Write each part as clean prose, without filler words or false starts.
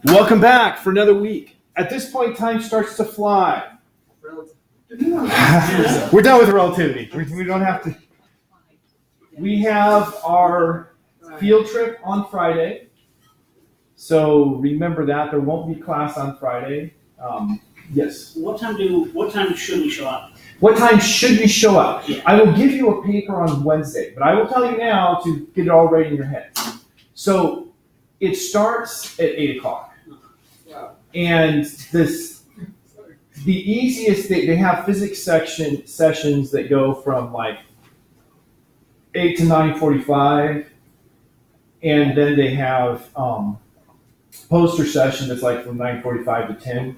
Welcome back for another week. At this point, time starts to fly. We're done with relativity. We don't have to. We have our field trip on Friday. So remember that. There won't be class on Friday. Yes? What time should we show up? What time should you show up? Yeah. I will give you a paper on Wednesday, but I will tell you now to get it all right in your head. So it starts at 8 o'clock. And the easiest thing, they have physics sessions that go from like 8 to 9:45, and then they have poster session that's like from 9:45 to 10.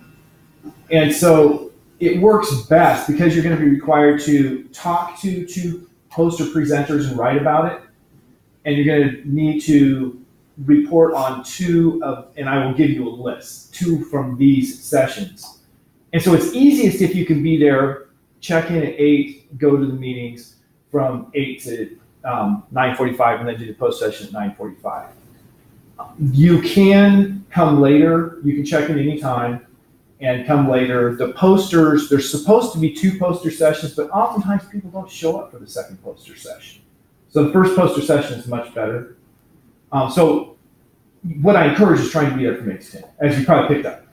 And so it works best because you're going to be required to talk to two poster presenters and write about it, and you're going to need to report on and I will give you a list, 2 from these sessions. And so it's easiest if you can be there, check in at 8, go to the meetings from 8 to 9:45, and then do the post session at 9:45. You can come later. You can check in anytime and come later. The posters, there's supposed to be 2 poster sessions, but oftentimes people don't show up for the second poster session. So the first poster session is much better. So what I encourage is trying to be there from 8 to 10, as you probably picked up.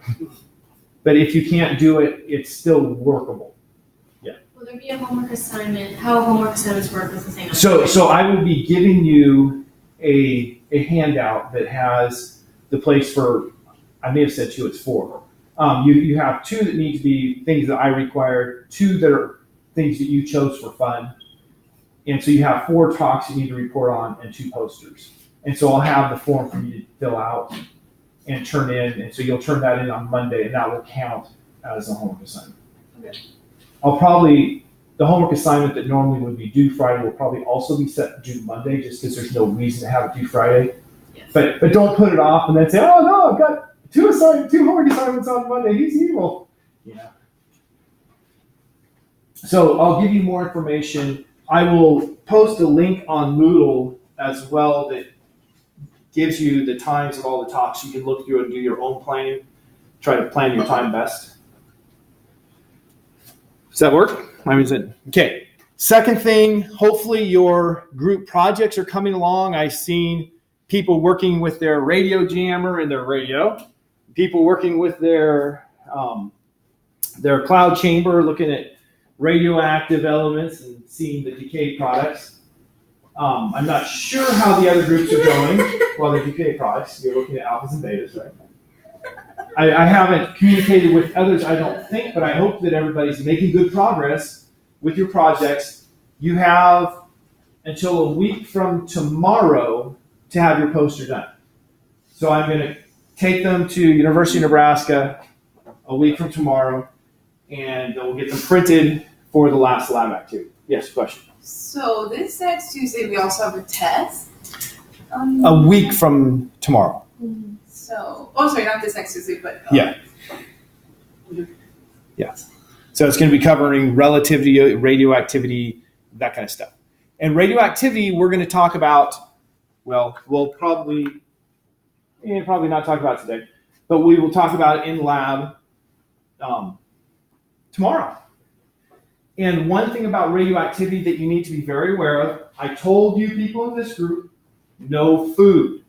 But if you can't do it, it's still workable. Yeah. Will there be a homework assignment? How homework assignments work with the thing? So I will be giving you a handout that has the place for, I may have said 2, it's 4. You have 2 that need to be things that I require, 2 that are things that you chose for fun. And so you have 4 talks you need to report on and 2 posters. And so I'll have the form for you to fill out and turn in. And so you'll turn that in on Monday, and that will count as a homework assignment. Okay. The homework assignment that normally would be due Friday will probably also be set due Monday, just because there's no reason to have it due Friday. Yes. But don't put it off and then say, oh no, I've got 2 homework assignments on Monday. He's evil. Yeah. So I'll give you more information. I will post a link on Moodle as well that gives you the times of all the talks. You can look through and do your own planning. Try to plan your time best. Does that work? Okay. Second thing, hopefully your group projects are coming along. I've seen people working with their radio jammer and their radio. People working with their cloud chamber, looking at radioactive elements and seeing the decay products. I'm not sure how the other groups are going. Well, the decay products, you're looking at alphas and betas, right? I haven't communicated with others, I don't think, but I hope that everybody's making good progress with your projects. You have until a week from tomorrow to have your poster done. So I'm going to take them to University of Nebraska a week from tomorrow, and we'll get them printed for the last lab activity. Yes, question. So this next Tuesday, we also have a test. A week from tomorrow. Sorry, not this next Tuesday, but Yeah. So it's going to be covering relativity, radioactivity, that kind of stuff. And radioactivity, we're going to talk about. Well, we'll probably not talk about it today, but we will talk about it in lab tomorrow. And one thing about radioactivity that you need to be very aware of, I told you people in this group, no food.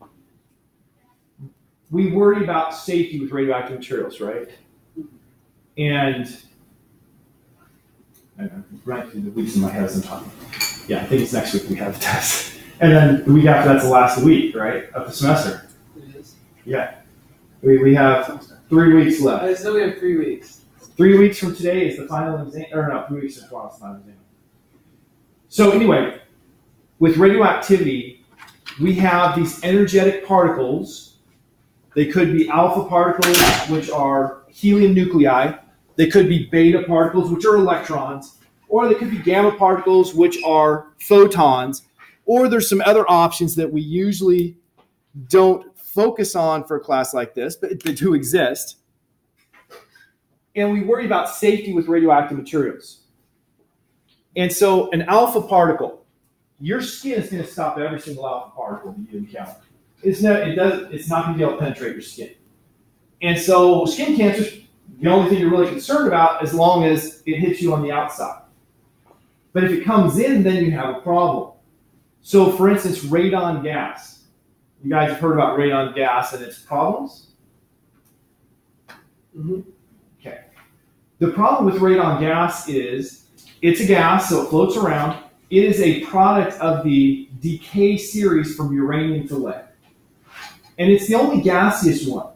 We worry about safety with radioactive materials, right? And I'm running through the weeks in my head as I'm talking. Yeah, I think it's next week we have the test. And then the week after that's the last week, right, of the semester. It is. Yeah. We have 3 weeks left. I still have 3 weeks. 3 weeks from today is the final exam, or no, 3 weeks from tomorrow is the final exam. So anyway, with radioactivity, we have these energetic particles. They could be alpha particles, which are helium nuclei. They could be beta particles, which are electrons. Or they could be gamma particles, which are photons. Or there's some other options that we usually don't focus on for a class like this, but they do exist. And we worry about safety with radioactive materials. And so an alpha particle, your skin is going to stop every single alpha particle that you encounter. it's not going to be able to penetrate your skin. And so skin cancer is the only thing you're really concerned about as long as it hits you on the outside. But if it comes in, then you have a problem. So for instance, radon gas. You guys have heard about radon gas and its problems? Mm-hmm. Okay. The problem with radon gas is it's a gas, so it floats around. It is a product of the decay series from uranium to lead. And it's the only gaseous one.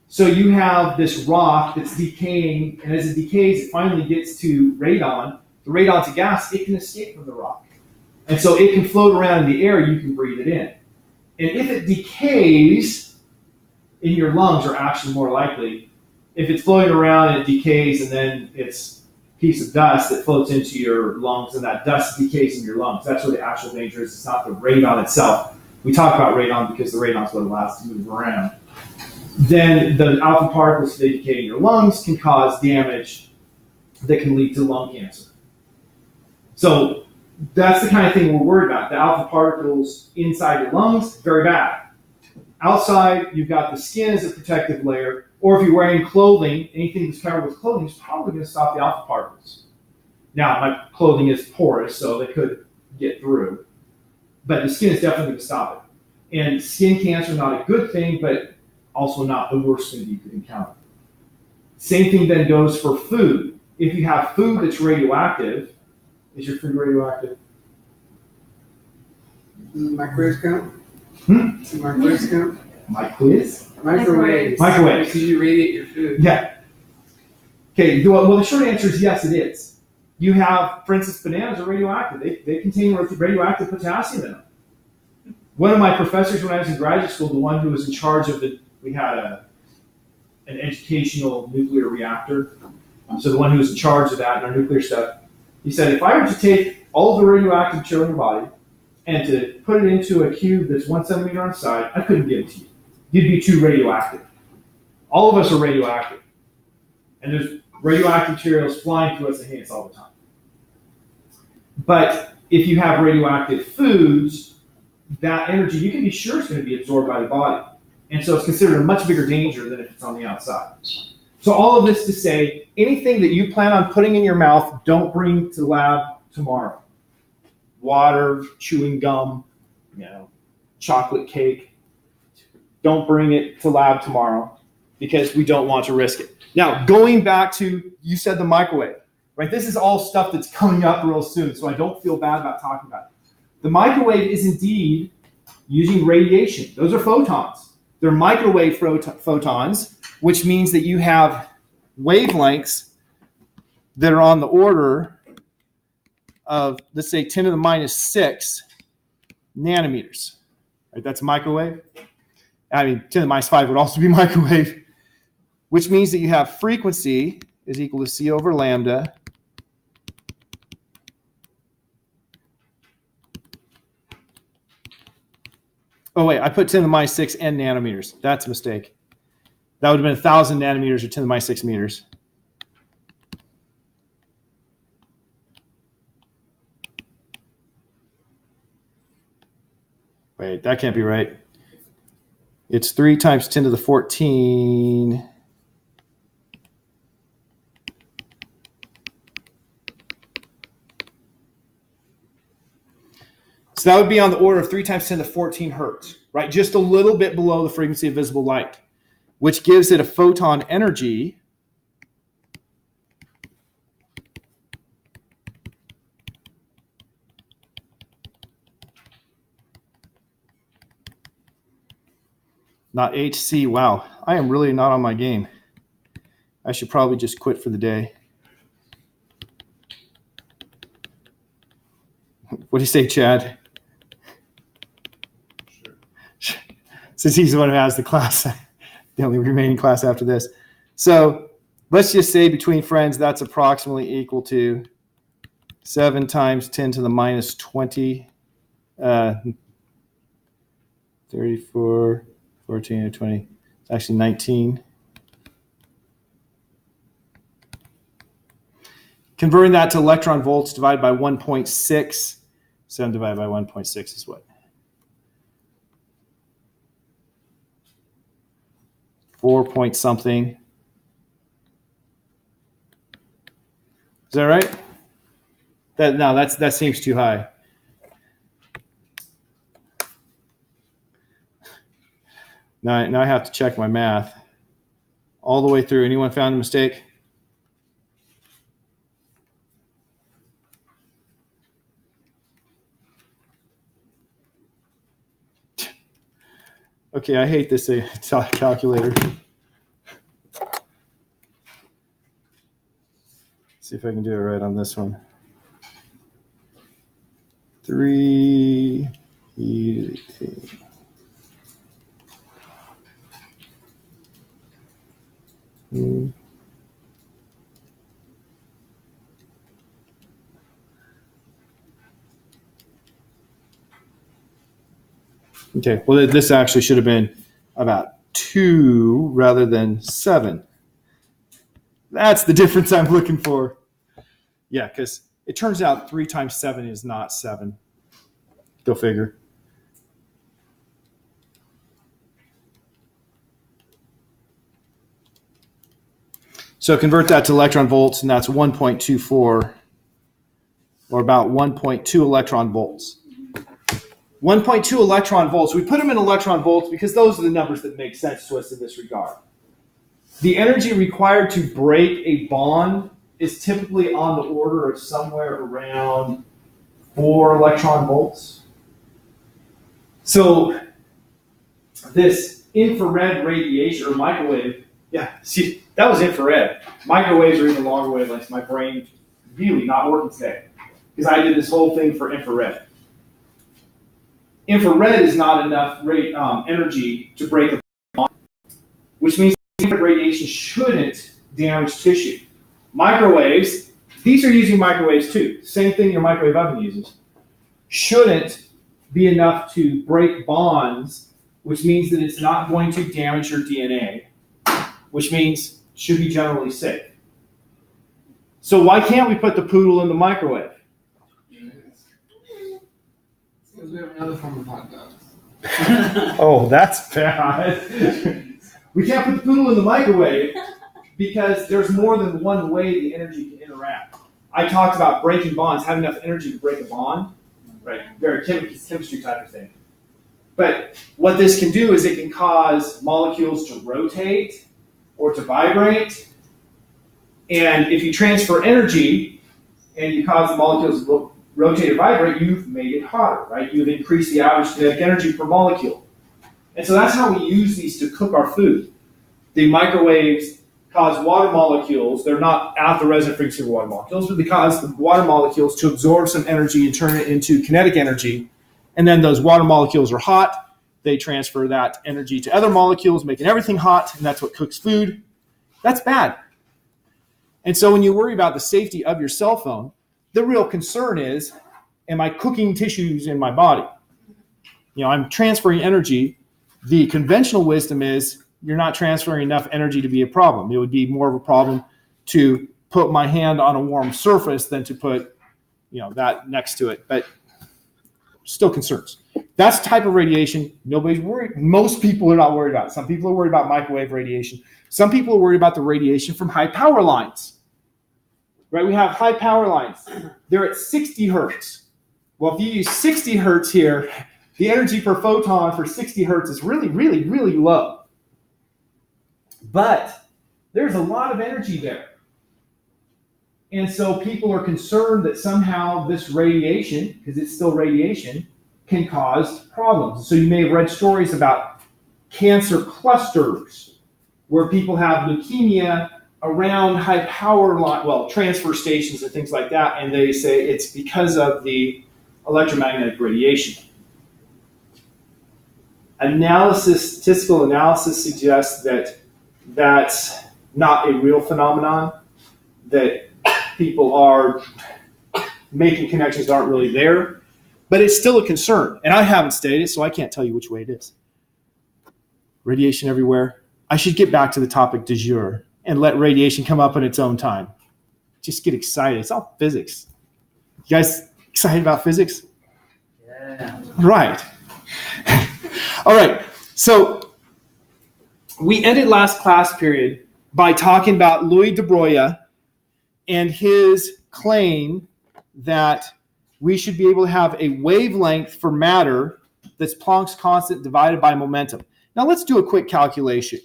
So you have this rock that's decaying, and as it decays, it finally gets to radon. The radon's a gas, it can escape from the rock. And so it can float around in the air, you can breathe it in. And if it decays in your lungs, or actually more likely, if it's floating around and it decays and then it's a piece of dust that floats into your lungs and that dust decays in your lungs, that's where the actual danger is. It's not the radon itself. We talk about radon because the radon's what allows us to move around. Then the alpha particles, if they decay in your lungs, can cause damage that can lead to lung cancer. So that's the kind of thing we're worried about. The alpha particles inside your lungs, very bad. Outside, you've got the skin as a protective layer, or if you're wearing clothing, anything that's covered with clothing is probably going to stop the alpha particles. Now, my clothing is porous, so they could get through, but the skin is definitely going to stop it. And skin cancer is not a good thing, but also not the worst thing you could encounter. Same thing then goes for food. If you have food that's radioactive, is your food radioactive? Microwaves count? Hmm? Microwaves count? My quiz? Microwaves. Microwaves. Because you radiate your food. Yeah. Okay, well, the short answer is yes, it is. You have, for instance, bananas are radioactive. They contain radioactive potassium in them. One of my professors when I was in graduate school, the one who was in charge of we had an educational nuclear reactor. So the one who was in charge of that and our nuclear stuff, he said, if I were to take all of the radioactive material in your body and to put it into a cube that's 1 centimeter on the side, I couldn't give it to you. You'd be too radioactive. All of us are radioactive. And there's radioactive materials flying through us and hitting us all the time. But if you have radioactive foods, that energy, you can be sure it's going to be absorbed by the body. And so it's considered a much bigger danger than if it's on the outside. So all of this to say, anything that you plan on putting in your mouth, don't bring to the lab tomorrow. Water, chewing gum, chocolate cake. Don't bring it to lab tomorrow because we don't want to risk it. Now, going back to, you said the microwave, right? This is all stuff that's coming up real soon, so I don't feel bad about talking about it. The microwave is indeed using radiation. Those are photons. They're microwave photons, which means that you have wavelengths that are on the order of, let's say, 10 to the minus 6 nanometers. Right? That's microwave. 10 to the minus 5 would also be microwave, which means that you have frequency is equal to C over lambda Oh, wait, I put 10 to the minus 6 and nanometers. That's a mistake. That would have been 1,000 nanometers or 10 to the minus 6 meters. Wait, that can't be right. It's 3 times 10 to the 14. So that would be on the order of 3 times 10 to the 14 hertz, right? Just a little bit below the frequency of visible light, which gives it a photon energy not HC. Wow, I am really not on my game. I should probably just quit for the day. What do you say, Chad? Sure. Since he's the one who has the class, the only remaining class after this. So let's just say between friends, that's approximately equal to 7 times 10 to the minus 20, 34, 14, or 20. It's actually 19. Converting that to electron volts divided by 1.6. 7 divided by 1.6 is what? 4 point something. Is that right? That seems too high. Now I have to check my math all the way through. Anyone found a mistake? Okay, I hate this calculator. See if I can do it right on this one. 3 e to the t. Okay, well, this actually should have been about 2 rather than 7. That's the difference I'm looking for. Yeah, because it turns out 3 times 7 is not 7. Go figure. So convert that to electron volts, and that's 1.24, or about 1.2 electron volts. 1.2 electron volts. We put them in electron volts because those are the numbers that make sense to us in this regard. The energy required to break a bond is typically on the order of somewhere around 4 electron volts. So this infrared radiation or microwave, yeah, see, that was infrared. Microwaves are even longer wavelengths. My brain really not working today because I did this whole thing for infrared. Infrared is not enough energy to break a bond, which means radiation shouldn't damage tissue. Microwaves, these are using microwaves too. Same thing your microwave oven uses. Shouldn't be enough to break bonds, which means that it's not going to damage your DNA, which means should be generally safe. So why can't we put the poodle in the microwave? Because we have another form of hot dog. Oh, that's bad. We can't put the poodle in the microwave because there's more than one way the energy can interact. I talked about breaking bonds, having enough energy to break a bond, right? Very chemistry type of thing. But what this can do is it can cause molecules to rotate or to vibrate. And if you transfer energy and you cause the molecules to rotate or vibrate, you've made it hotter, right? You've increased the average kinetic energy per molecule. And so that's how we use these to cook our food. The microwaves cause water molecules, they're not at the resonant frequency of water molecules, but they cause the water molecules to absorb some energy and turn it into kinetic energy. And then those water molecules are hot. They transfer that energy to other molecules, making everything hot, and that's what cooks food. That's bad. And so when you worry about the safety of your cell phone, the real concern is, am I cooking tissues in my body? You know, I'm transferring energy. The conventional wisdom is you're not transferring enough energy to be a problem. It would be more of a problem to put my hand on a warm surface than to put, that next to it. But still concerns. That's the type of radiation nobody's worried. Most people are not worried about. Some people are worried about microwave radiation. Some people are worried about the radiation from high power lines. Right? We have high power lines. They're at 60 hertz. Well, if you use 60 hertz here, the energy per photon for 60 hertz is really, really, really low. But there's a lot of energy there. And so people are concerned that somehow this radiation, because it's still radiation, can cause problems. So you may have read stories about cancer clusters where people have leukemia around high power transfer stations and things like that, and they say it's because of the electromagnetic radiation. Statistical analysis suggests that that's not a real phenomenon, that people are making connections that aren't really there, but it's still a concern. And I haven't studied it, so I can't tell you which way it is. Radiation everywhere. I should get back to the topic du jour and let radiation come up in its own time. Just get excited. It's all physics. You guys excited about physics? Yeah. Right. All right. So we ended last class period by talking about Louis de Broglie and his claim that we should be able to have a wavelength for matter that's Planck's constant divided by momentum. Now let's do a quick calculation.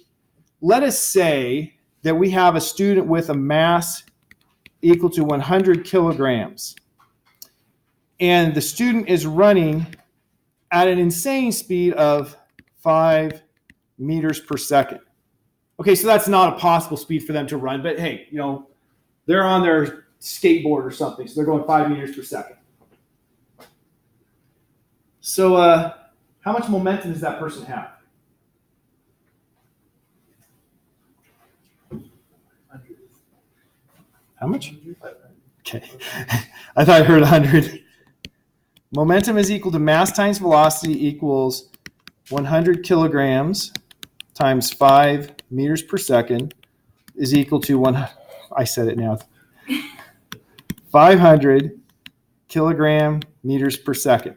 Let us say that we have a student with a mass equal to 100 kilograms. And the student is running at an insane speed of 5 meters per second. Okay, so that's not a possible speed for them to run, but hey, they're on their skateboard or something, so they're going 5 meters per second. So how much momentum does that person have? How much? Okay. I thought I heard 100. Momentum is equal to mass times velocity equals 100 kilograms times 5 meters per second is equal to I said it now. 500 kilogram meters per second.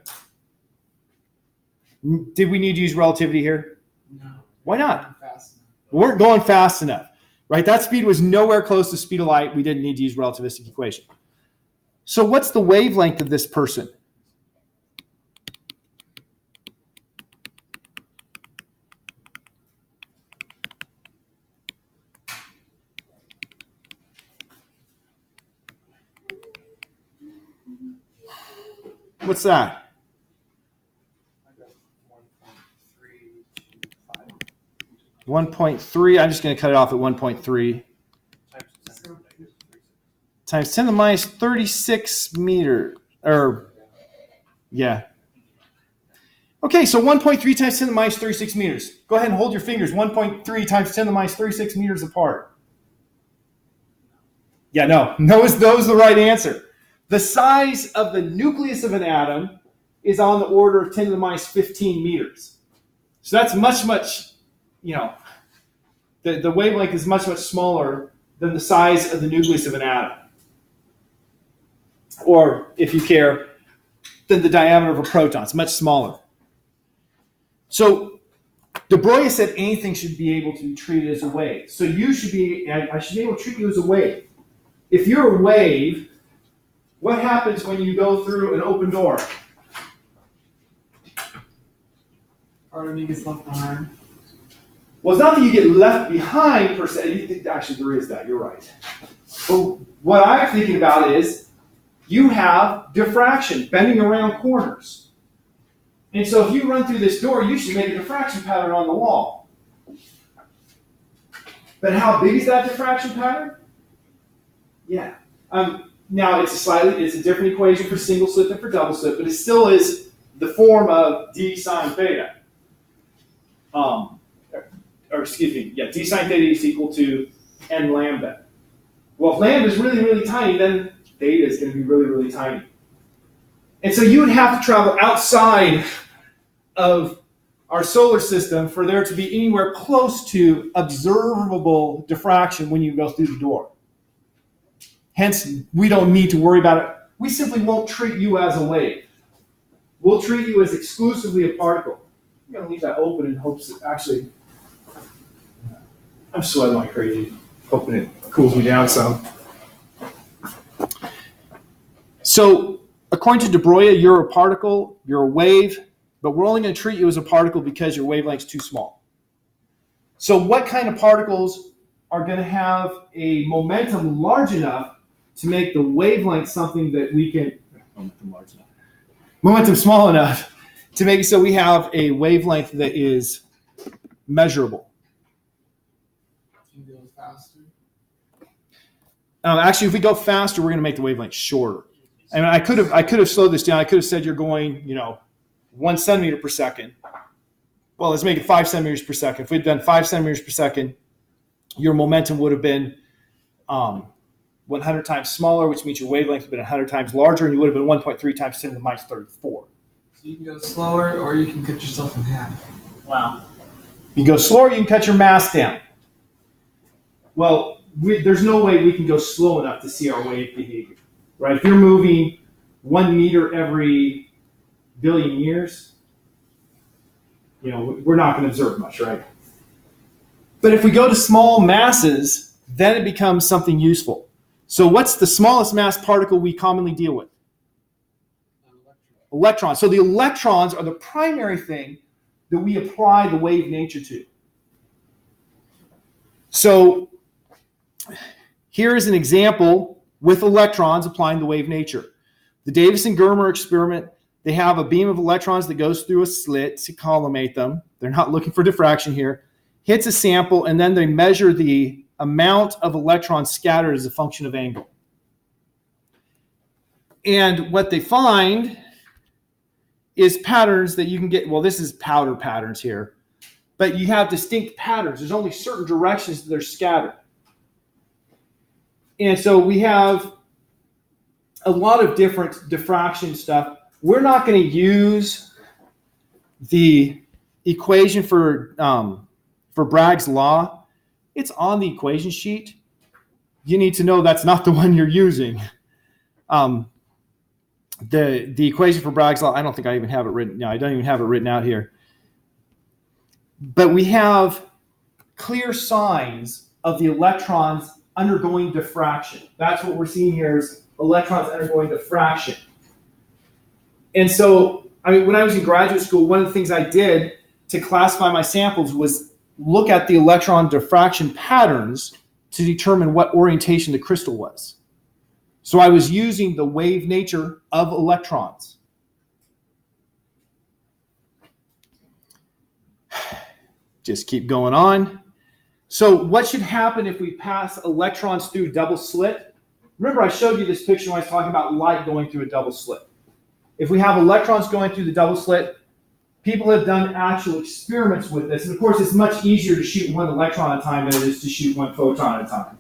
Did we need to use relativity here? No. Why not? Fast enough. We weren't going fast enough, right? That speed was nowhere close to the speed of light. We didn't need to use relativistic equation. So what's the wavelength of this person? What's that? 1.3. I'm just going to cut it off at 1.3 times 10 to the minus 36 meter. Yeah. Okay, so 1.3 times 10 to the minus 36 meters. Go ahead and hold your fingers 1.3 times 10 to the minus 36 meters apart. Yeah, no. Those is the right answer. The size of the nucleus of an atom is on the order of 10 to the minus 15 meters. So that's much, the wavelength is much smaller than the size of the nucleus of an atom. Or, if you care, than the diameter of a proton. It's much smaller. So, de Broglie said anything should be able to be treated as a wave. So I should be able to treat you as a wave. If you're a wave, what happens when you go through an open door? Part of me gets left behind. Well, it's not that you get left behind per se. Actually, there is that. You're right. But what I'm thinking about is you have diffraction, bending around corners. And so if you run through this door, you should make a diffraction pattern on the wall. But how big is that diffraction pattern? Yeah. Now, it's a different equation for single slit than for double slit, but it still is the form of d sine theta. D sine theta is equal to n lambda. Well, if lambda is really, really tiny, then theta is going to be really, really tiny. And so you would have to travel outside of our solar system for there to be anywhere close to observable diffraction when you go through the door. Hence, we don't need to worry about it. We simply won't treat you as a wave. We'll treat you as exclusively a particle. I'm going to leave that open in hopes that actually, I'm sweating like crazy, hoping it cools me down some. So, according to de Broglie, you're a particle, you're a wave, but we're only going to treat you as a particle because your wavelength's too small. So what kind of particles are going to have a momentum large enough to make the wavelength something that we can, momentum small enough to make it so we have a wavelength that is measurable? Can you go faster? Actually, if we go faster, we're going to make the wavelength shorter. And I could have slowed this down. I could have said you're going, 1 centimeter per second. Well, let's make it 5 centimeters per second. If we'd done 5 centimeters per second, your momentum would have been 100 times smaller, which means your wavelength would have been 100 times larger, and you would have been 1.3 times 10 to the minus 34. So you can go slower, or you can cut yourself in half. Wow. You can go slower, you can cut your mass down. Well, there's no way we can go slow enough to see our wave behavior. Right? If you're moving 1 meter every billion years, we're not going to observe much, right? But if we go to small masses, then it becomes something useful. So what's the smallest mass particle we commonly deal with? Electrons. So the electrons are the primary thing that we apply the wave nature to. So here is an example with electrons applying the wave nature. The Davis and Germer experiment, they have a beam of electrons that goes through a slit to collimate them. They're not looking for diffraction here. Hits a sample, and then they measure the amount of electrons scattered as a function of angle. And what they find is patterns that you can get. Well, this is powder patterns here. But you have distinct patterns. There's only certain directions that they're scattered. And so we have a lot of different diffraction stuff. We're not going to use the equation for Bragg's law. It's on the equation sheet. You need to know that's not the one you're using. The equation for Bragg's law, I don't think I even have it written. No, I don't even have it written out here. But we have clear signs of the electrons undergoing diffraction. That's what we're seeing here is electrons undergoing diffraction. And so, I mean, when I was in graduate school, one of the things I did to classify my samples was look at the electron diffraction patterns to determine what orientation the crystal was. So I was using the wave nature of electrons. Just keep going on. So what should happen if we pass electrons through double slit? Remember I showed you this picture when I was talking about light going through a double slit. If we have electrons going through the double slit, people have done actual experiments with this. And of course, it's much easier to shoot one electron at a time than it is to shoot one photon at a time.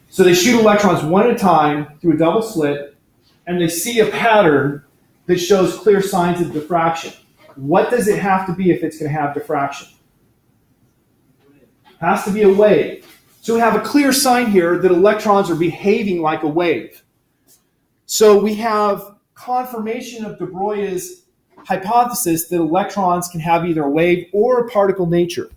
So they shoot electrons one at a time through a double slit, and they see a pattern that shows clear signs of diffraction. What does it have to be if it's going to have diffraction? It has to be a wave. So we have a clear sign here that electrons are behaving like a wave. So we have confirmation of de Broglie's hypothesis that electrons can have either a wave or a particle nature.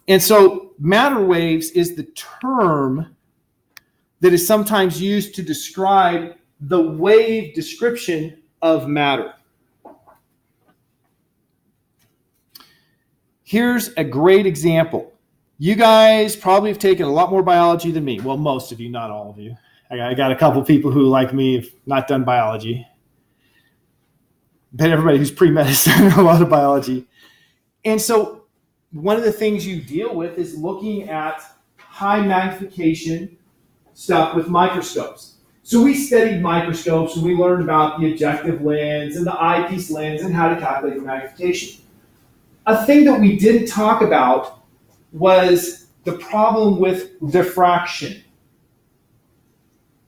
And so matter waves is the term that is sometimes used to describe the wave description of matter. Here's a great example. You guys probably have taken a lot more biology than me. Well, most of you, not all of you. I got a couple people who, like me, have not done biology. But everybody who's pre-med has done a lot of biology. And so one of the things you deal with is looking at high magnification stuff with microscopes. So we studied microscopes and we learned about the objective lens and the eyepiece lens and how to calculate the magnification. A thing that we didn't talk about was the problem with diffraction.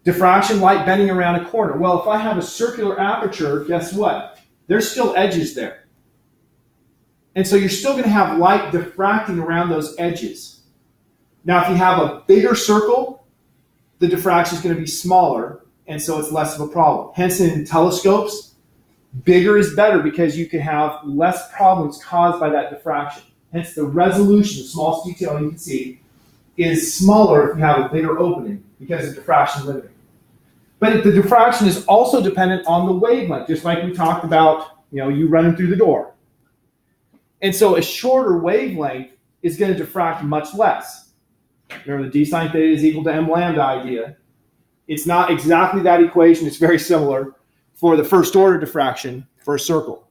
Diffraction, light bending around a corner. Well, if I have a circular aperture, guess what? There's still edges there. And so you're still going to have light diffracting around those edges. Now, if you have a bigger circle, the diffraction is going to be smaller, and so it's less of a problem. Hence, in telescopes, bigger is better because you can have less problems caused by that diffraction. Hence, the resolution, the smallest detail you can see, is smaller if you have a bigger opening because of diffraction limiting. But the diffraction is also dependent on the wavelength, just like we talked about, you running through the door. And so a shorter wavelength is going to diffract much less. Remember, the d sine theta is equal to m lambda idea. It's not exactly that equation. It's very similar for the first order diffraction for a circle.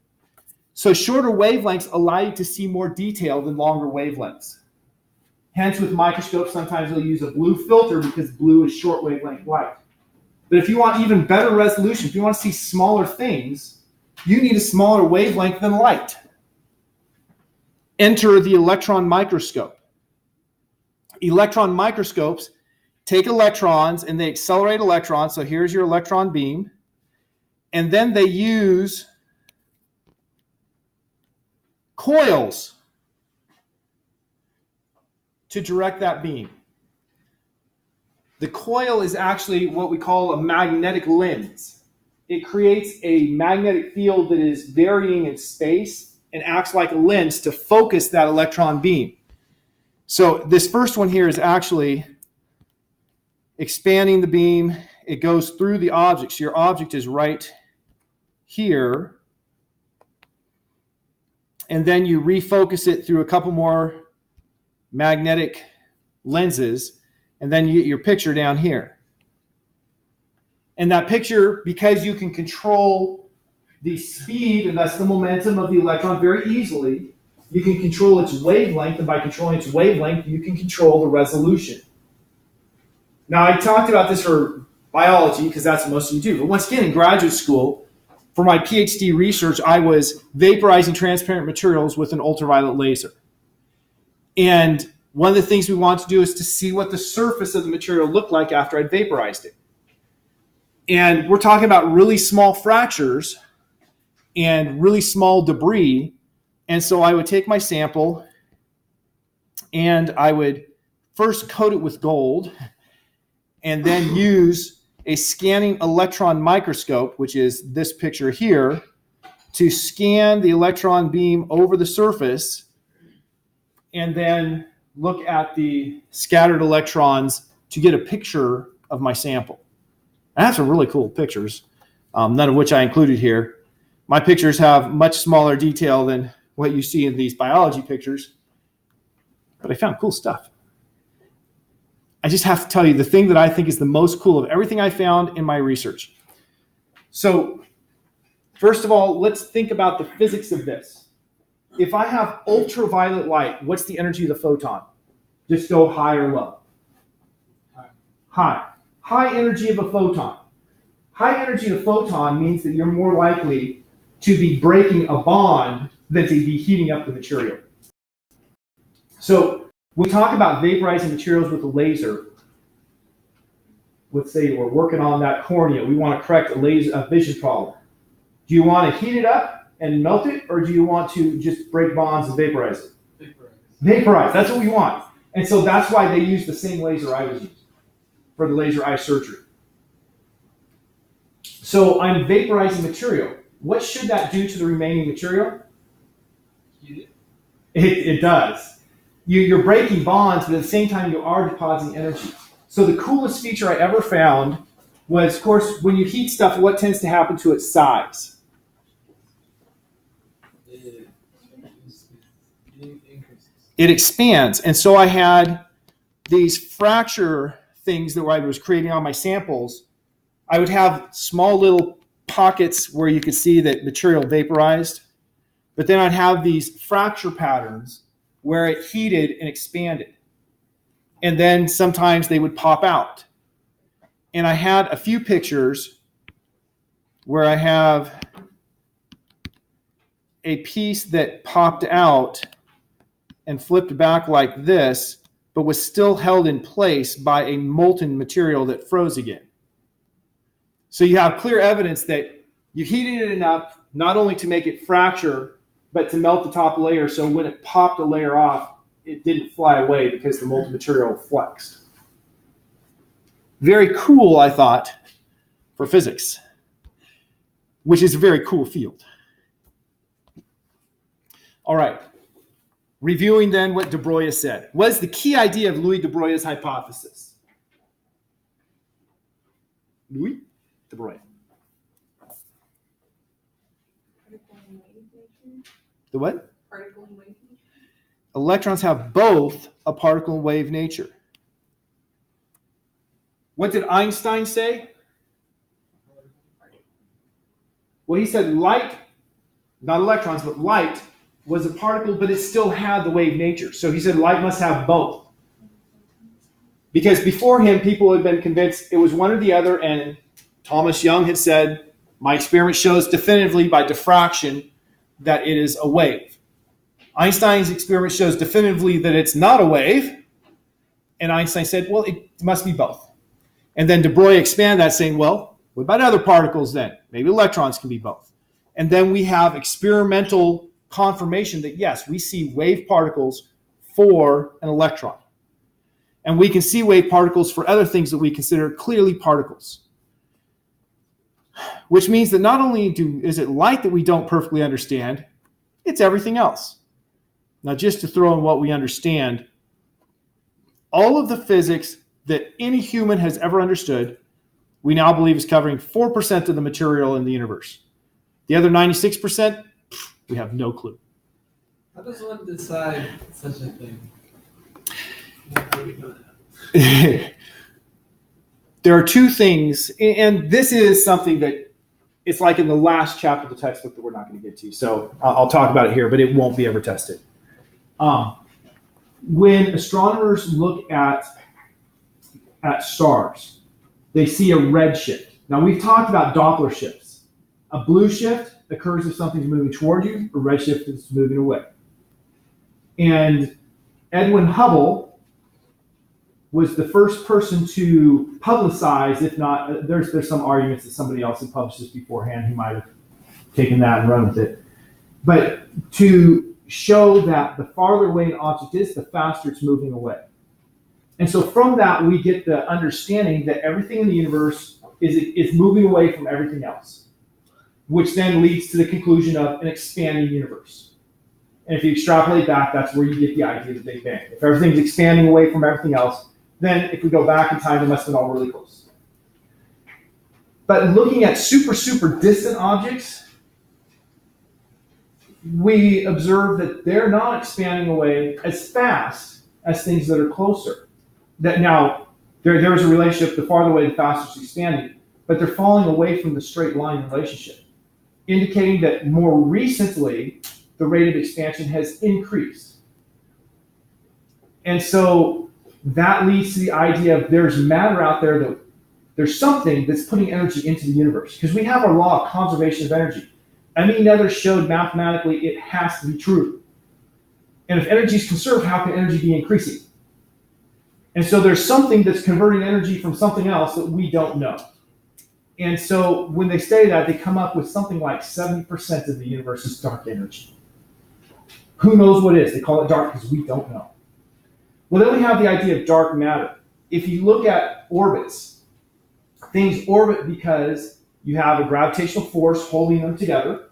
So shorter wavelengths allow you to see more detail than longer wavelengths. Hence, with microscopes, sometimes they'll use a blue filter because blue is short wavelength light. But if you want even better resolution, if you want to see smaller things, you need a smaller wavelength than light. Enter the electron microscope. Electron microscopes take electrons and they accelerate electrons. So here's your electron beam. And then they use coils to direct that beam. The coil is actually what we call a magnetic lens. It creates a magnetic field that is varying in space and acts like a lens to focus that electron beam. So this first one here is actually expanding the beam. It goes through the object. So your object is right here. And then you refocus it through a couple more magnetic lenses, and then you get your picture down here. And that picture, because you can control the speed, and that's the momentum of the electron very easily, you can control its wavelength, and by controlling its wavelength, you can control the resolution. Now, I talked about this for biology, because that's what most of you do. But once again, in graduate school, for my PhD research, I was vaporizing transparent materials with an ultraviolet laser. And one of the things we wanted to do is to see what the surface of the material looked like after I'd vaporized it. And we're talking about really small fractures and really small debris. And so I would take my sample and I would first coat it with gold and then use a scanning electron microscope, which is this picture here, to scan the electron beam over the surface and then look at the scattered electrons to get a picture of my sample. I have some really cool pictures, none of which I included here. My pictures have much smaller detail than what you see in these biology pictures, but I found cool stuff. I just have to tell you the thing that I think is the most cool of everything I found in my research. So, first of all, let's think about the physics of this. If I have ultraviolet light, what's the energy of the photon? Just go high or low? High. High energy of a photon. High energy of a photon means that you're more likely to be breaking a bond than to be heating up the material. So when we talk about vaporizing materials with a laser, let's say we're working on that cornea, we want to correct a vision problem. Do you want to heat it up and melt it, or do you want to just break bonds and vaporize it? Vaporize, that's what we want. And so that's why they use the same laser I was using for the laser eye surgery. So I'm vaporizing material. What should that do to the remaining material? It does. You're breaking bonds, but at the same time you are depositing energy. So the coolest feature I ever found was, of course, when you heat stuff, what tends to happen to its size? It expands. And so I had these fracture things that I was creating on my samples. I would have small little pockets where you could see that material vaporized, but then I'd have these fracture patterns where it heated and expanded. And then sometimes they would pop out. And I had a few pictures where I have a piece that popped out and flipped back like this, but was still held in place by a molten material that froze again. So you have clear evidence that you heated it enough not only to make it fracture, but to melt the top layer, so when it popped a layer off, it didn't fly away because the molten material flexed. Very cool, I thought, for physics, which is a very cool field. All right. Reviewing then what de Broglie said. What is the key idea of Louis de Broglie's hypothesis? Louis de Broglie. The what? Particle and wave nature. Electrons have both a particle and wave nature. What did Einstein say? Well, he said light, not electrons, but light was a particle, but it still had the wave nature. So he said light must have both. Because before him, people had been convinced it was one or the other, and Thomas Young had said, my experiment shows definitively by diffraction that it is a wave. Einstein's experiment shows definitively that it's not a wave, and Einstein said, well, it must be both. And then de Broglie expanded that, saying, well, what about other particles then? Maybe electrons can be both. And then we have experimental confirmation that, yes, we see wave particles for an electron. And we can see wave particles for other things that we consider clearly particles. Which means that not only is it light that we don't perfectly understand, It's everything else. Now, just to throw in what we understand, all of the physics that any human has ever understood, we now believe is covering 4% of the material in the universe. The other 96%, we have no clue. How does one decide such a thing? There are two things, and this is something that it's like in the last chapter of the textbook that we're not going to get to. So I'll talk about it here, but it won't be ever tested. When astronomers look at stars, they see a red shift. Now, we've talked about Doppler shifts. A blue shift occurs if something's moving toward you, a red shift is moving away. And Edwin Hubble was the first person to publicize, if not, there's some arguments that somebody else had published this beforehand who might have taken that and run with it. But to show that the farther away an object is, the faster it's moving away. And so from that, we get the understanding that everything in the universe is moving away from everything else, which then leads to the conclusion of an expanding universe. And if you extrapolate back, that's where you get the idea of the Big Bang. If everything's expanding away from everything else, then if we go back in time, it must have been all really close. But looking at super, super distant objects, we observe that they're not expanding away as fast as things that are closer. That now, there is a relationship, the farther away, the faster it's expanding, but they're falling away from the straight line relationship, indicating that more recently, the rate of expansion has increased. And so that leads to the idea of there's matter out there, that there's something that's putting energy into the universe. Because we have our law of conservation of energy. Emmy Nether showed mathematically it has to be true. And if energy is conserved, how can energy be increasing? And so there's something that's converting energy from something else that we don't know. And so when they say that, they come up with something like 70% of the universe is dark energy. Who knows what it is? They call it dark because we don't know. Well, then we have the idea of dark matter. If you look at orbits, things orbit because you have a gravitational force holding them together,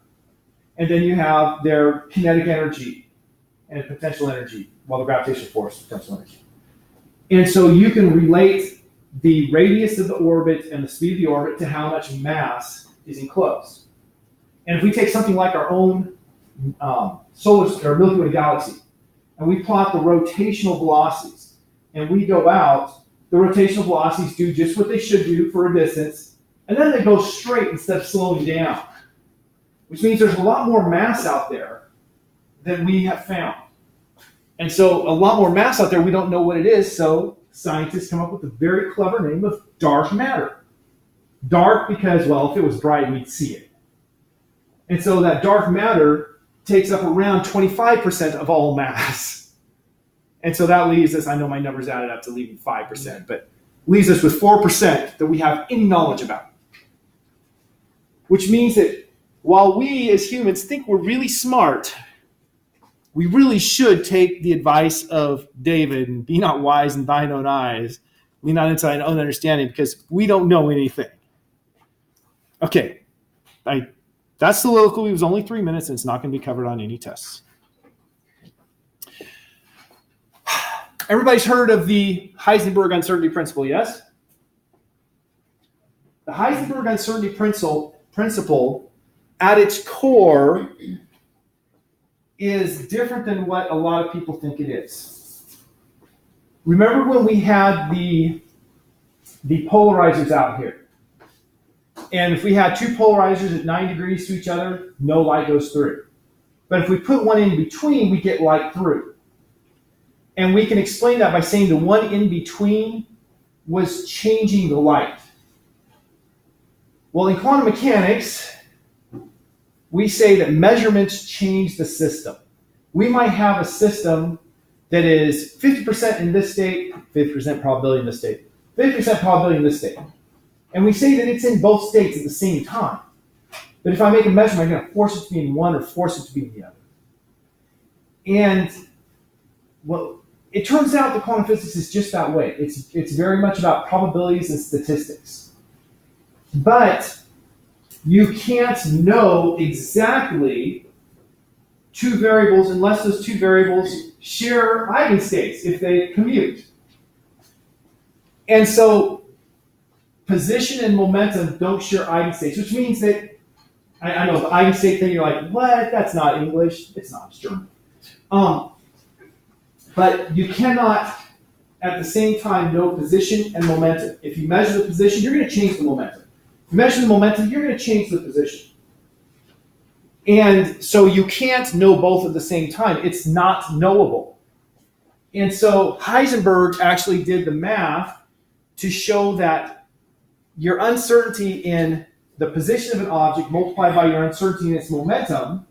and then you have their kinetic energy and potential energy, well, the gravitational force, potential energy. And so you can relate the radius of the orbit and the speed of the orbit to how much mass is enclosed. And if we take something like our own solar or Milky Way galaxy, and we plot the rotational velocities, and we go out, the rotational velocities do just what they should do for a distance, and then they go straight instead of slowing down, which means there's a lot more mass out there than we have found. And so a lot more mass out there, we don't know what it is, so scientists come up with a very clever name of dark matter. Dark because, well, if it was bright, we'd see it. And so that dark matter takes up around 25% of all mass. And so that leaves us, I know my numbers added up to leaving 5%, but leaves us with 4% that we have any knowledge about. Which means that while we as humans think we're really smart, we really should take the advice of David and be not wise in thine own eyes, lean not into thine own understanding, because we don't know anything. Okay, that's the soliloquy. It was only 3 minutes, and it's not going to be covered on any tests. Everybody's heard of the Heisenberg uncertainty principle, yes? The Heisenberg uncertainty principle at its core is different than what a lot of people think it is. Remember when we had the polarizers out here? And if we had two polarizers at 9 degrees to each other, no light goes through. But if we put one in between, we get light through. And we can explain that by saying the one in between was changing the light. Well, in quantum mechanics, we say that measurements change the system. We might have a system that is 50% in this state, 50% probability in this state, 50% probability in this state. And we say that it's in both states at the same time. But if I make a measurement, I'm going to force it to be in one or force it to be in the other. And well, it turns out that quantum physics is just that way. It's very much about probabilities and statistics. But you can't know exactly two variables unless those two variables share eigenstates if they commute. And so position and momentum don't share eigenstates, which means that, I know the eigenstate thing, you're like, what? That's not English. It's not, it's German. But you cannot at the same time know position and momentum. If you measure the position, you're going to change the momentum. If you measure the momentum, you're going to change the position. And so you can't know both at the same time. It's not knowable. And so Heisenberg actually did the math to show that your uncertainty in the position of an object multiplied by your uncertainty in its momentum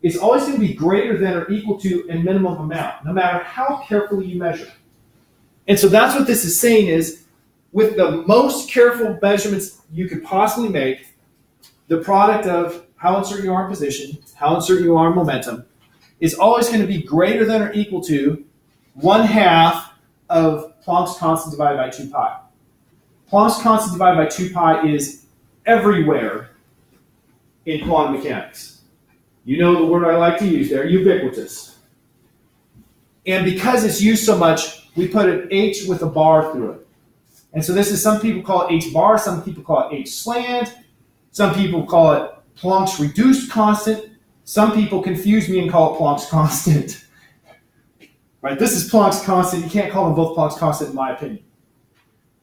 is always going to be greater than or equal to a minimum amount, no matter how carefully you measure. And so that's what this is saying is, with the most careful measurements you could possibly make, the product of how uncertain you are in position, how uncertain you are in momentum, is always going to be greater than or equal to 1/2 of Planck's constant divided by 2 pi. Planck's constant divided by 2 pi is everywhere in quantum mechanics. You know the word I like to use there, ubiquitous. And because it's used so much, we put an H with a bar through it. And so this is, some people call it H bar, some people call it H slant, some people call it Planck's reduced constant. Some people confuse me and call it Planck's constant. Right? This is Planck's constant. You can't call them both Planck's constant in my opinion.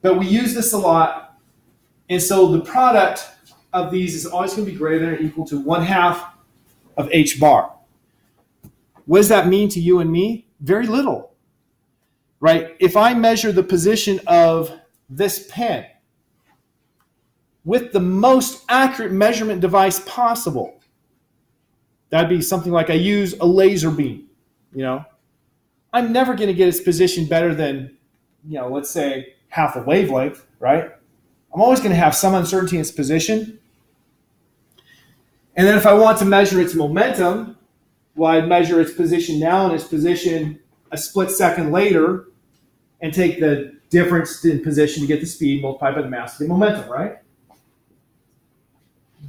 But we use this a lot. And so the product of these is always going to be greater than or equal to 1/2 of H bar. What does that mean to you and me? Very little. Right? If I measure the position of this pen with the most accurate measurement device possible, that'd be something like I use a laser beam, I'm never going to get its position better than, let's say half a wavelength, right? I'm always going to have some uncertainty in its position. And then if I want to measure its momentum, well, I'd measure its position now and its position a split second later and take the difference in position to get the speed multiplied by the mass of the momentum, right?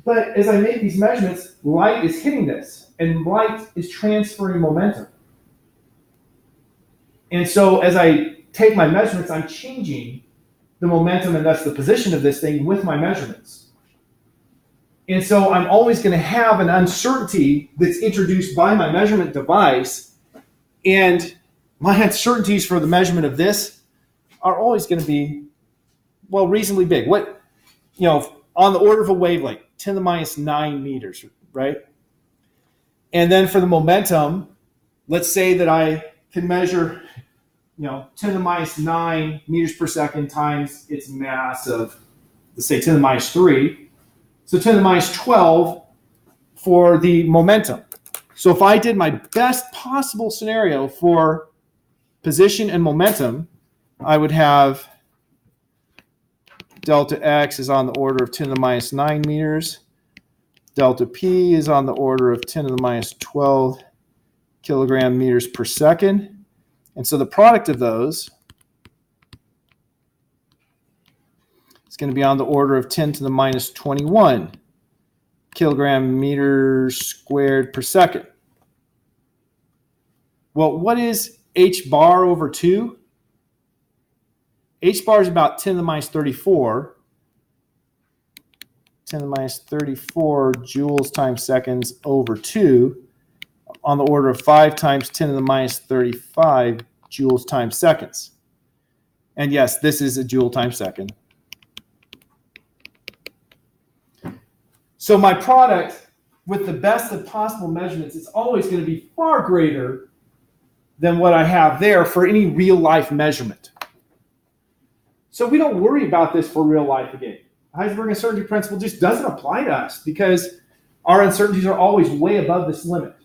But as I make these measurements, light is hitting this, and light is transferring momentum. And so as I take my measurements, I'm changing the momentum and thus the position of this thing with my measurements. And so I'm always going to have an uncertainty that's introduced by my measurement device, and my uncertainties for the measurement of this are always going to be, well, reasonably big. On the order of a wavelength, 10 to the minus 9 meters, right? And then for the momentum, let's say that I can measure, 10 to the minus 9 meters per second times its mass of, let's say, 10 to the minus 3. So 10 to the minus 12 for the momentum. So if I did my best possible scenario for position and momentum, I would have delta x is on the order of 10 to the minus 9 meters. Delta p is on the order of 10 to the minus 12 kilogram meters per second. And so the product of those is going to be on the order of 10 to the minus 21 kilogram meters squared per second. Well, what is h bar over 2? H bar is about 10 to the minus 34. 10 to the minus 34 joules times seconds over 2, on the order of 5 times 10 to the minus 35 joules times seconds. And yes, this is a joule times second. So my product, with the best of possible measurements, is always going to be far greater than what I have there for any real-life measurement. So we don't worry about this for real life again. Heisenberg uncertainty principle just doesn't apply to us because our uncertainties are always way above this limit.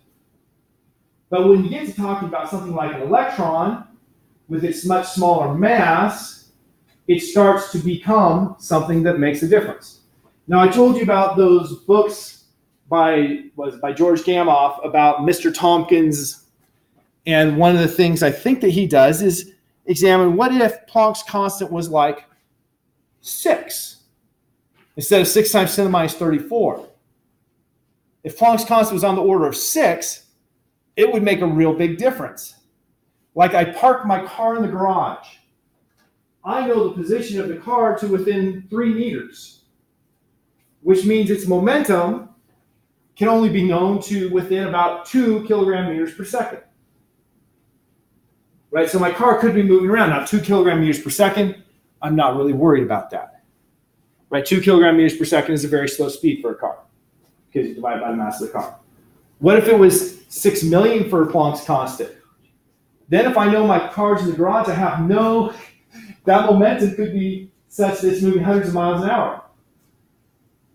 But when you get to talking about something like an electron with its much smaller mass, it starts to become something that makes a difference. Now, I told you about those books by George Gamow about Mr. Tompkins, and one of the things I think that he does is examine what if Planck's constant was like 6 instead of 6 times 10 to the minus 34. If Planck's constant was on the order of 6, it would make a real big difference. Like I park my car in the garage. I know the position of the car to within 3 meters, which means its momentum can only be known to within about 2 kilogram meters per second. Right, so my car could be moving around. Now, 2 kilogram meters per second, I'm not really worried about that. Right, 2 kilogram meters per second is a very slow speed for a car because you divide by the mass of the car. What if it was 6 million for Planck's constant? Then if I know my car's in the garage, I have that momentum could be such that it's moving hundreds of miles an hour.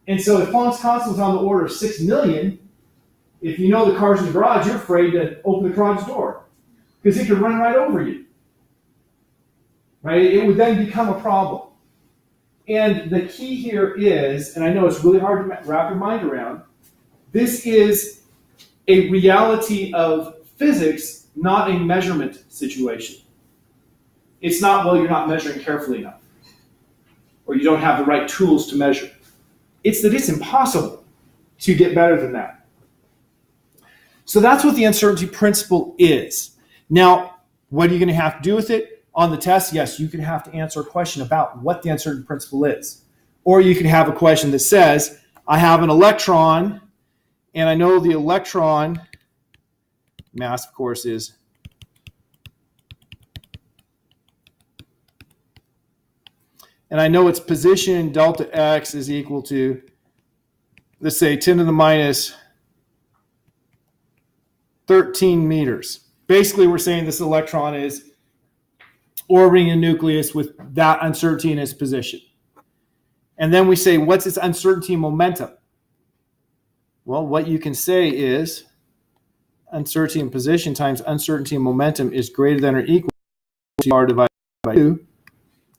And so if Planck's constant was on the order of 6 million, if you know the car's in the garage, you're afraid to open the garage door because it could run right over you. Right? It would then become a problem. And the key here is, and I know it's really hard to wrap your mind around, this is a reality of physics, not a measurement situation. It's not, well, you're not measuring carefully enough, or you don't have the right tools to measure. It's that it's impossible to get better than that. So that's what the uncertainty principle is. Now, what are you going to have to do with it? On the test, yes, you can have to answer a question about what the uncertainty principle is. Or you can have a question that says, I have an electron, and I know the electron mass, of course, is and I know its position, delta x, is equal to, let's say, 10 to the minus 13 meters. Basically, we're saying this electron is orbiting a nucleus with that uncertainty in its position. And then we say, what's its uncertainty momentum? Well, what you can say is uncertainty in position times uncertainty in momentum is greater than or equal to r divided by 2.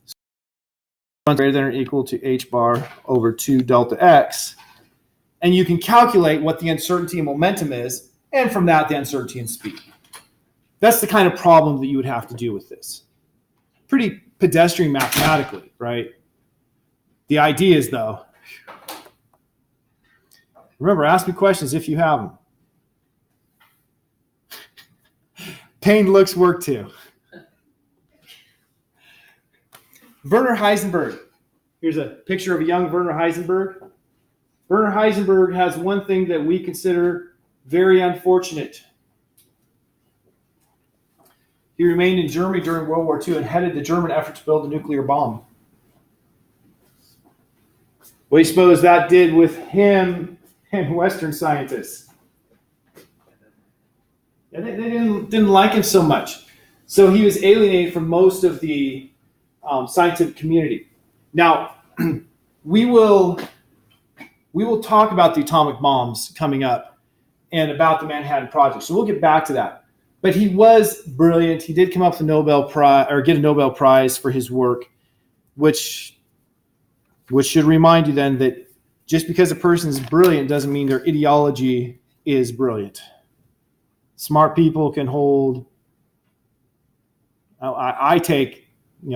So greater than or equal to h bar over 2 delta x. And you can calculate what the uncertainty in momentum is, and from that, the uncertainty in speed. That's the kind of problem that you would have to do with this. Pretty pedestrian mathematically, right? The idea is, though, remember, ask me questions if you have them. Pain looks work too. Werner Heisenberg. Here's a picture of a young Werner Heisenberg. Werner Heisenberg has one thing that we consider very unfortunate. He remained in Germany during World War II and headed the German effort to build a nuclear bomb. What do you suppose that did with him and Western scientists? Yeah, they didn't like him so much. So he was alienated from most of the scientific community. Now, we will talk about the atomic bombs coming up and about the Manhattan Project. So we'll get back to that. But he was brilliant. He did come up with a Nobel Prize, or get a Nobel Prize for his work, which should remind you then that just because a person is brilliant doesn't mean their ideology is brilliant. Smart people can hold. I take,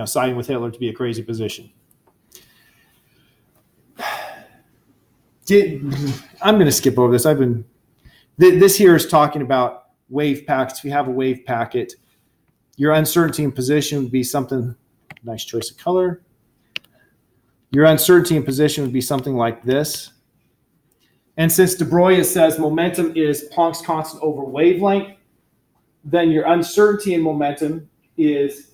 siding with Hitler to be a crazy position. I'm going to skip over this. This here is talking about wave packets. If you have a wave packet, your uncertainty in position would be something, nice choice of color. Your uncertainty in position would be something like this. And since de Broglie says momentum is Planck's constant over wavelength, then your uncertainty in momentum is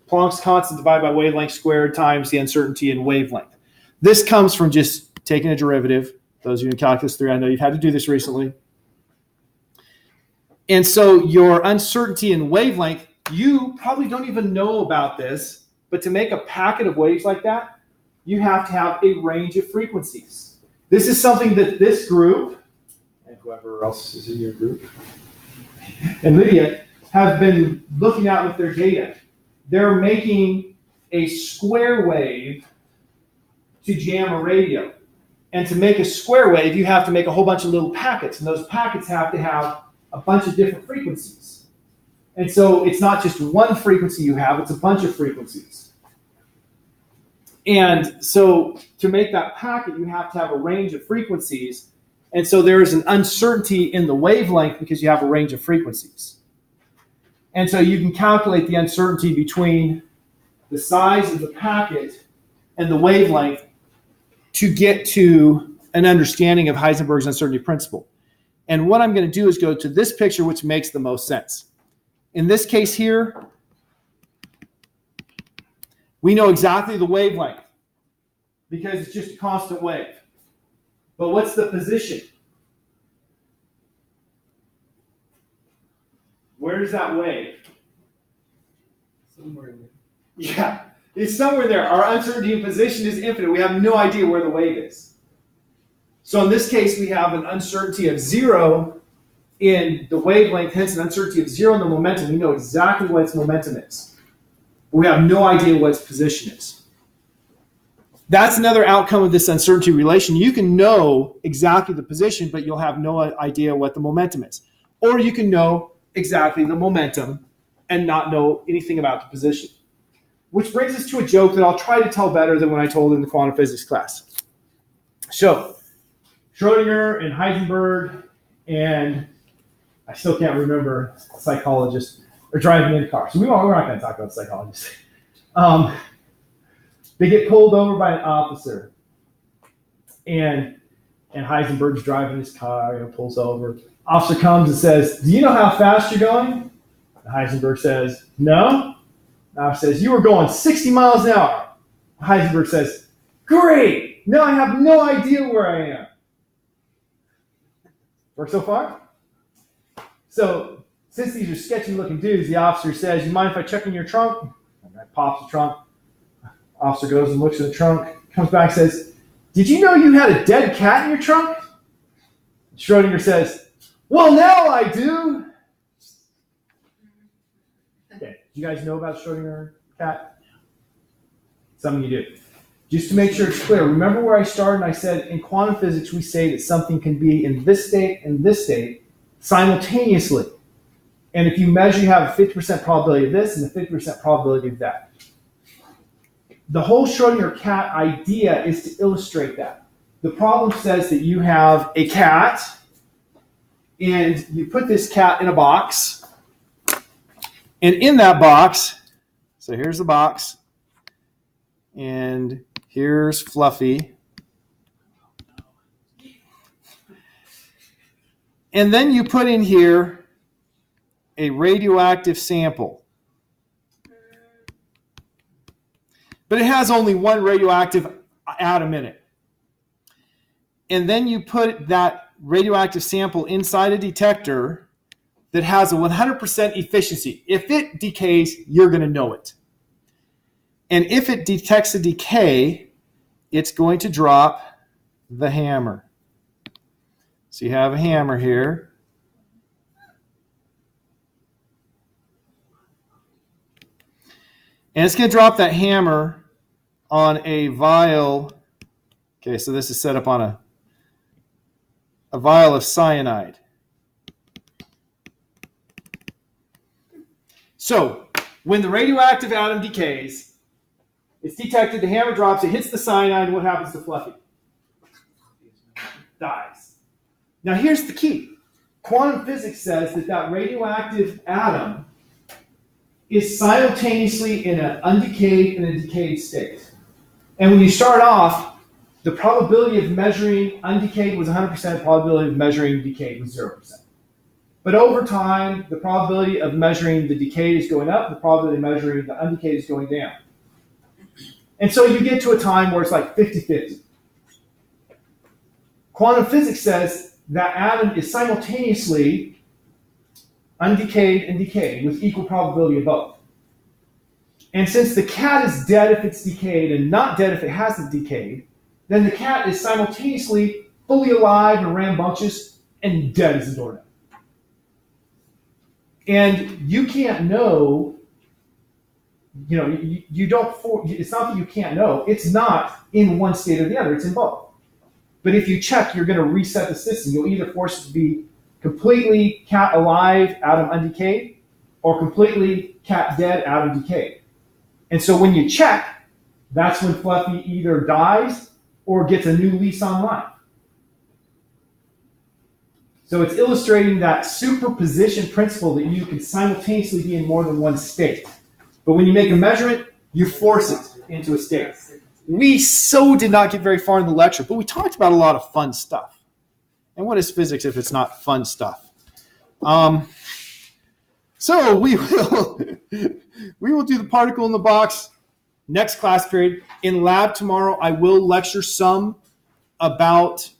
Planck's constant divided by wavelength squared times the uncertainty in wavelength. This comes from just taking a derivative. Those of you in Calculus 3, I know you've had to do this recently. And so your uncertainty in wavelength, you probably don't even know about this, but to make a packet of waves like that, you have to have a range of frequencies. This is something that this group, and whoever else is in your group, and Lydia, have been looking at with their data. They're making a square wave to jam a radio. And to make a square wave, you have to make a whole bunch of little packets, and those packets have to have a bunch of different frequencies. And so it's not just one frequency you have, it's a bunch of frequencies. And so to make that packet, you have to have a range of frequencies. And so there is an uncertainty in the wavelength because you have a range of frequencies. And so you can calculate the uncertainty between the size of the packet and the wavelength to get to an understanding of Heisenberg's uncertainty principle. And what I'm going to do is go to this picture, which makes the most sense. In this case here, we know exactly the wavelength because it's just a constant wave. But what's the position? Where is that wave? Somewhere in there. Yeah, it's somewhere there. Our uncertainty in position is infinite. We have no idea where the wave is. So in this case, we have an uncertainty of 0 in the wavelength, hence an uncertainty of 0 in the momentum. We know exactly what its momentum is. We have no idea what its position is. That's another outcome of this uncertainty relation. You can know exactly the position, but you'll have no idea what the momentum is. Or you can know exactly the momentum and not know anything about the position. Which brings us to a joke that I'll try to tell better than when I told in the quantum physics class. So, Schrodinger and Heisenberg and I still can't remember a psychologist are driving in a car. So we're not going to talk about psychologists. They get pulled over by an officer, and Heisenberg's driving his car, pulls over. Officer comes and says, "Do you know how fast you're going?" And Heisenberg says, "No." The officer says, "You were going 60 miles an hour." Heisenberg says, "Great! Now I have no idea where I am." Work so far? So, since these are sketchy looking dudes, the officer says, "You mind if I check in your trunk?" And I pops the trunk. Officer goes and looks in the trunk, comes back and says, "Did you know you had a dead cat in your trunk?" Schrodinger says, "Well, now I do." Okay, do you guys know about Schrodinger cat? Some of you do. Just to make sure it's clear, remember where I started and I said in quantum physics we say that something can be in this state and this state simultaneously. And if you measure, you have a 50% probability of this and a 50% probability of that. The whole Schrodinger cat idea is to illustrate that. The problem says that you have a cat and you put this cat in a box, and in that box, so here's the box, and here's Fluffy. And then you put in here a radioactive sample. But it has only one radioactive atom in it. And then you put that radioactive sample inside a detector that has a 100% efficiency. If it decays, you're going to know it. And if it detects a decay, it's going to drop the hammer. So you have a hammer here. And it's going to drop that hammer on a vial. Okay, so this is set up on a vial of cyanide. So when the radioactive atom decays, it's detected, the hammer drops, it hits the cyanide, and what happens to Fluffy? Dies. Now here's the key. Quantum physics says that that radioactive atom is simultaneously in an undecayed and a decayed state. And when you start off, the probability of measuring undecayed was 100%, probability of measuring decayed was 0%. But over time, the probability of measuring the decayed is going up, the probability of measuring the undecayed is going down. And so you get to a time where it's like 50-50. Quantum physics says that atom is simultaneously undecayed and decayed with equal probability of both. And since the cat is dead if it's decayed and not dead if it hasn't decayed, then the cat is simultaneously fully alive and rambunctious and dead as a doornail. And you can't know, you don't, it's not that you can't know, it's not in one state or the other, it's in both. But if you check, you're going to reset the system. You'll either force it to be completely cat alive, atom undecayed, or completely cat dead, atom decayed. And so when you check, that's when Fluffy either dies or gets a new lease on life. So it's illustrating that superposition principle that you can simultaneously be in more than one state. But when you make a measurement, you force it into a state. We so did not get very far in the lecture, but we talked about a lot of fun stuff. And what is physics if it's not fun stuff? So we will do the particle in the box next class period. In lab tomorrow, I will lecture some about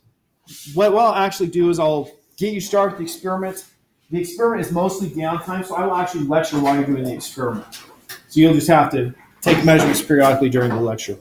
what I'll actually do is I'll get you started with the experiment. The experiment is mostly downtime, so I will actually lecture while you're doing the experiment. So you'll just have to take measurements periodically during the lecture.